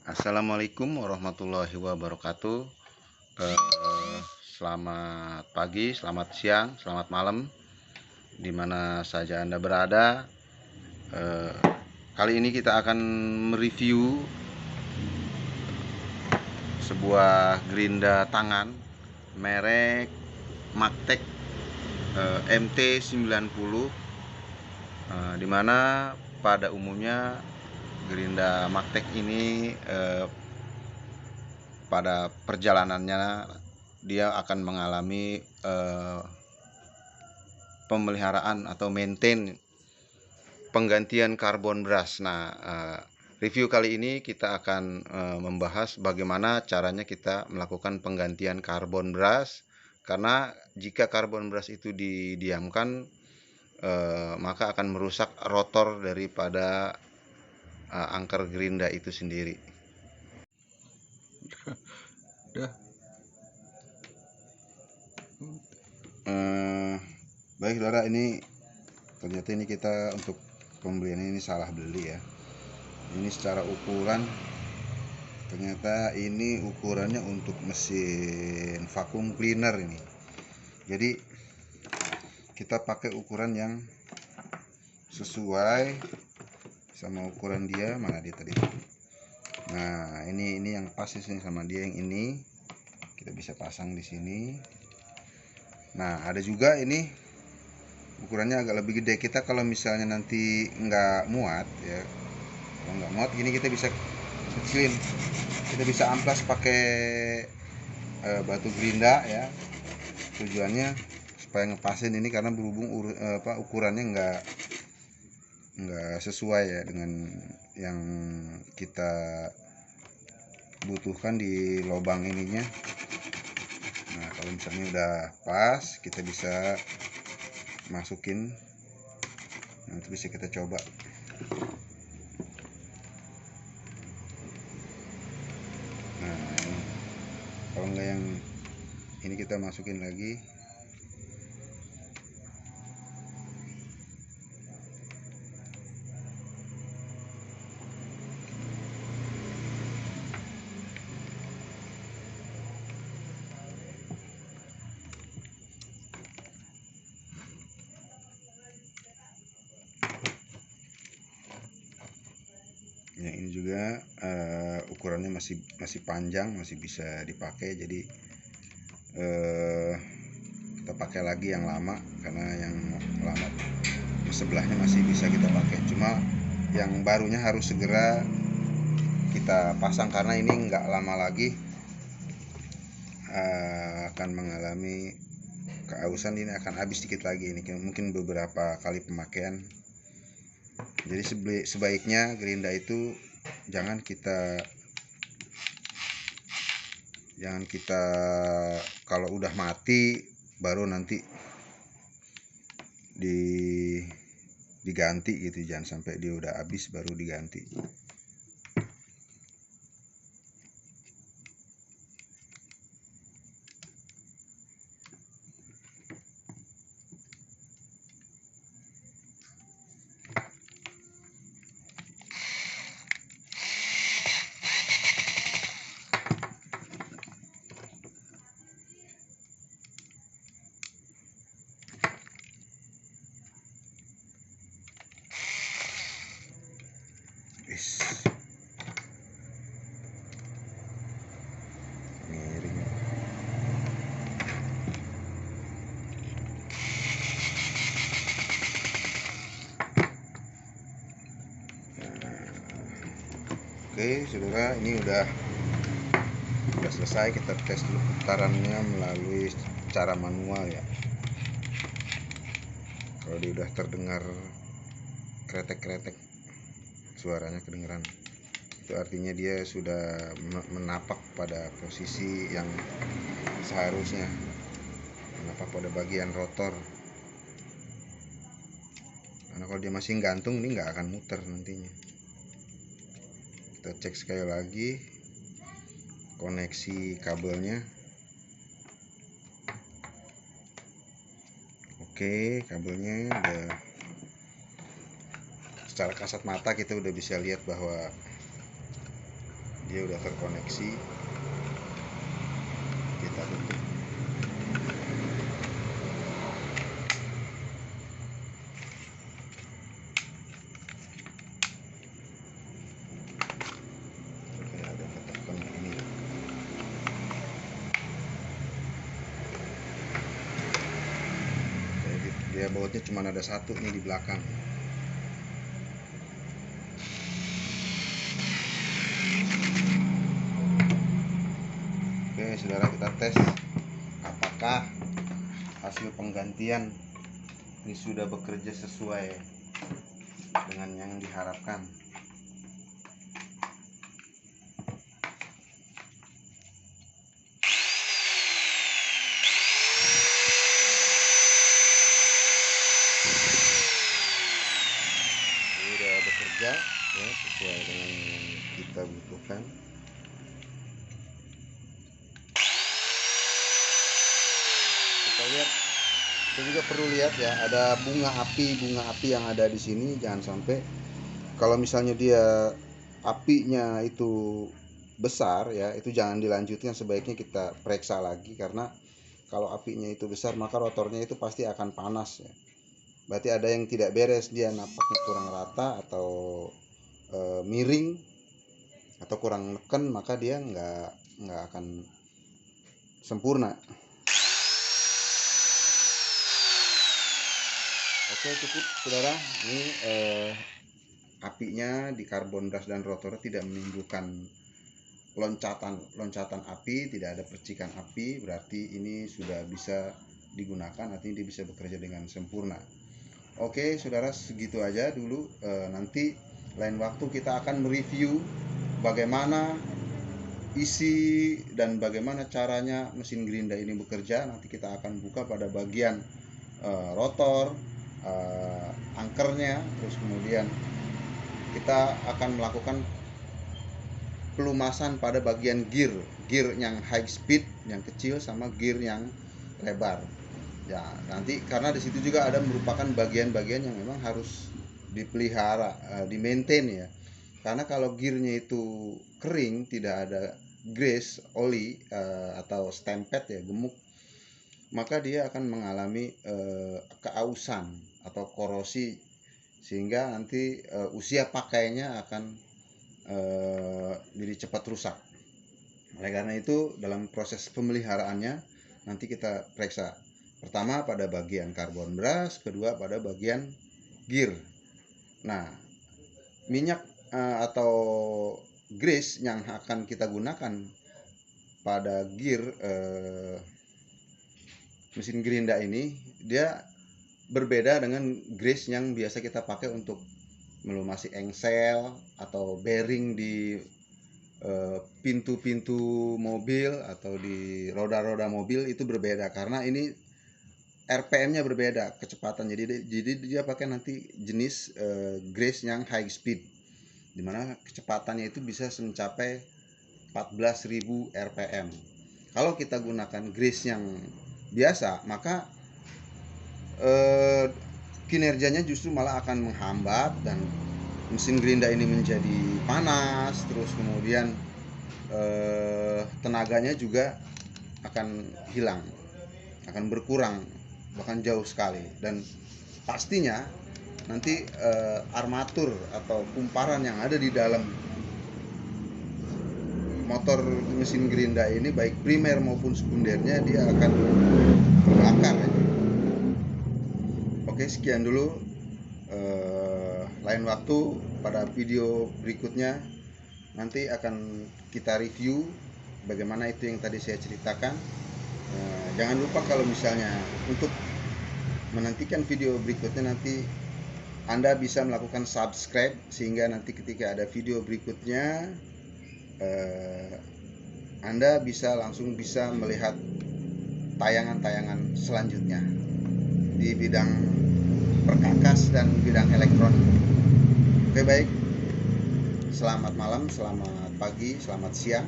Assalamualaikum warahmatullahi wabarakatuh. Selamat pagi, selamat siang, selamat malam, di mana saja Anda berada. Kali ini kita akan mereview sebuah gerinda tangan merek Magtech MT90, di mana pada umumnya gerinda Magtech ini pada perjalanannya dia akan mengalami pemeliharaan atau maintain penggantian karbon brush. Nah, review kali ini kita akan membahas bagaimana caranya kita melakukan penggantian karbon brush, karena jika karbon brush itu didiamkan maka akan merusak rotor daripada angker gerinda itu sendiri. Baik saudara, ini ternyata ini kita untuk pembelian ini salah beli ya. Ini secara ukuran ternyata ini ukurannya untuk mesin vacuum cleaner ini. Jadi kita pakai ukuran yang sesuai sama ukuran dia. Mana dia tadi? Nah, ini yang pas sih sama dia, yang ini kita bisa pasang di sini. Nah, ada juga ini ukurannya agak lebih gede. Kita kalau misalnya nanti nggak muat ya, kalau nggak muat gini kita bisa kecilin, kita bisa amplas pakai batu gerinda ya. Tujuannya supaya ngepasin ini, karena berhubung ukurannya nggak sesuai ya dengan yang kita butuhkan di lubang ininya. Nah, kalau misalnya udah pas, kita bisa masukin, nanti bisa kita coba. Nah, kalau nggak yang ini kita masukin lagi. Ya, ini juga ukurannya masih panjang, masih bisa dipakai. Jadi kita pakai lagi yang lama, karena yang lama sebelahnya masih bisa kita pakai. Cuma yang barunya harus segera kita pasang, karena ini nggak lama lagi akan mengalami keausan. Ini akan habis dikit lagi, ini mungkin beberapa kali pemakaian. Jadi sebaiknya gerinda itu jangan kita kalau udah mati baru nanti diganti gitu. Jangan sampai dia udah habis baru diganti. Miring. Oke saudara, ini udah selesai. Kita tes dulu putarannya melalui cara manual ya. Kalau dia udah terdengar kretek-kretek, suaranya kedengeran, itu artinya dia sudah menapak pada posisi yang seharusnya, menapak pada bagian rotor. Karena kalau dia masih gantung, ini nggak akan muter nantinya. Kita cek sekali lagi koneksi kabelnya. Oke, kabelnya udah, secara kasat mata kita udah bisa lihat bahwa dia dia udah terkoneksi. Kita tutup. Oke, ada ketekan ini. Oke, dia bautnya cuma ada satu nih di belakang. Oke, saudara, kita tes apakah hasil penggantian ini sudah bekerja sesuai dengan yang diharapkan. Sudah bekerja ya, sesuai dengan yang kita butuhkan. Kita lihat, kita juga perlu lihat ya, ada bunga api yang ada di sini. Jangan sampai kalau misalnya dia apinya itu besar ya, itu jangan dilanjutkan, sebaiknya kita periksa lagi, karena kalau apinya itu besar maka rotornya itu pasti akan panas ya. Berarti ada yang tidak beres, dia napaknya kurang rata atau miring atau kurang neken, maka dia nggak akan sempurna. Oke, cukup saudara. Ini apinya di karbon brush dan rotor tidak menimbulkan loncatan api, tidak ada percikan api, berarti ini sudah bisa digunakan, artinya dia bisa bekerja dengan sempurna. Oke saudara, segitu aja dulu. Nanti lain waktu kita akan mereview bagaimana isi dan bagaimana caranya mesin gerinda ini bekerja. Nanti kita akan buka pada bagian rotor, angkernya, terus kemudian kita akan melakukan pelumasan pada bagian gear yang high speed, yang kecil, sama gear yang lebar. Ya, nanti karena di situ juga ada merupakan bagian-bagian yang memang harus dipelihara, di-maintain ya. Karena kalau gearnya itu kering, tidak ada grease, oli atau stemped ya, gemuk, maka dia akan mengalami keausan atau korosi, sehingga nanti usia pakainya akan jadi cepat rusak. Oleh karena itu, dalam proses pemeliharaannya nanti kita periksa pertama pada bagian karbon brush, kedua pada bagian gear. Nah, minyak atau grease yang akan kita gunakan pada gear mesin gerinda ini, dia berbeda dengan grease yang biasa kita pakai untuk melumasi engsel atau bearing di pintu-pintu mobil atau di roda-roda mobil. Itu berbeda karena ini RPM-nya berbeda, kecepatan. Jadi dia pakai nanti jenis grease yang high speed, dimana kecepatannya itu bisa mencapai 14.000 RPM. Kalau kita gunakan grease yang biasa, maka kinerjanya justru malah akan menghambat dan mesin gerinda ini menjadi panas, terus kemudian tenaganya juga akan hilang, akan berkurang, bahkan jauh sekali. Dan pastinya nanti armatur atau kumparan yang ada di dalam motor mesin gerinda ini, baik primer maupun sekundernya, dia akan terbakar ya. Oke, sekian dulu. Lain waktu pada video berikutnya nanti akan kita review bagaimana itu yang tadi saya ceritakan. Jangan lupa kalau misalnya untuk menantikan video berikutnya, nanti Anda bisa melakukan subscribe, sehingga nanti ketika ada video berikutnya Anda langsung bisa melihat tayangan-tayangan selanjutnya di bidang perkakas dan bidang elektronik. Oke, baik. Selamat malam, selamat pagi, selamat siang.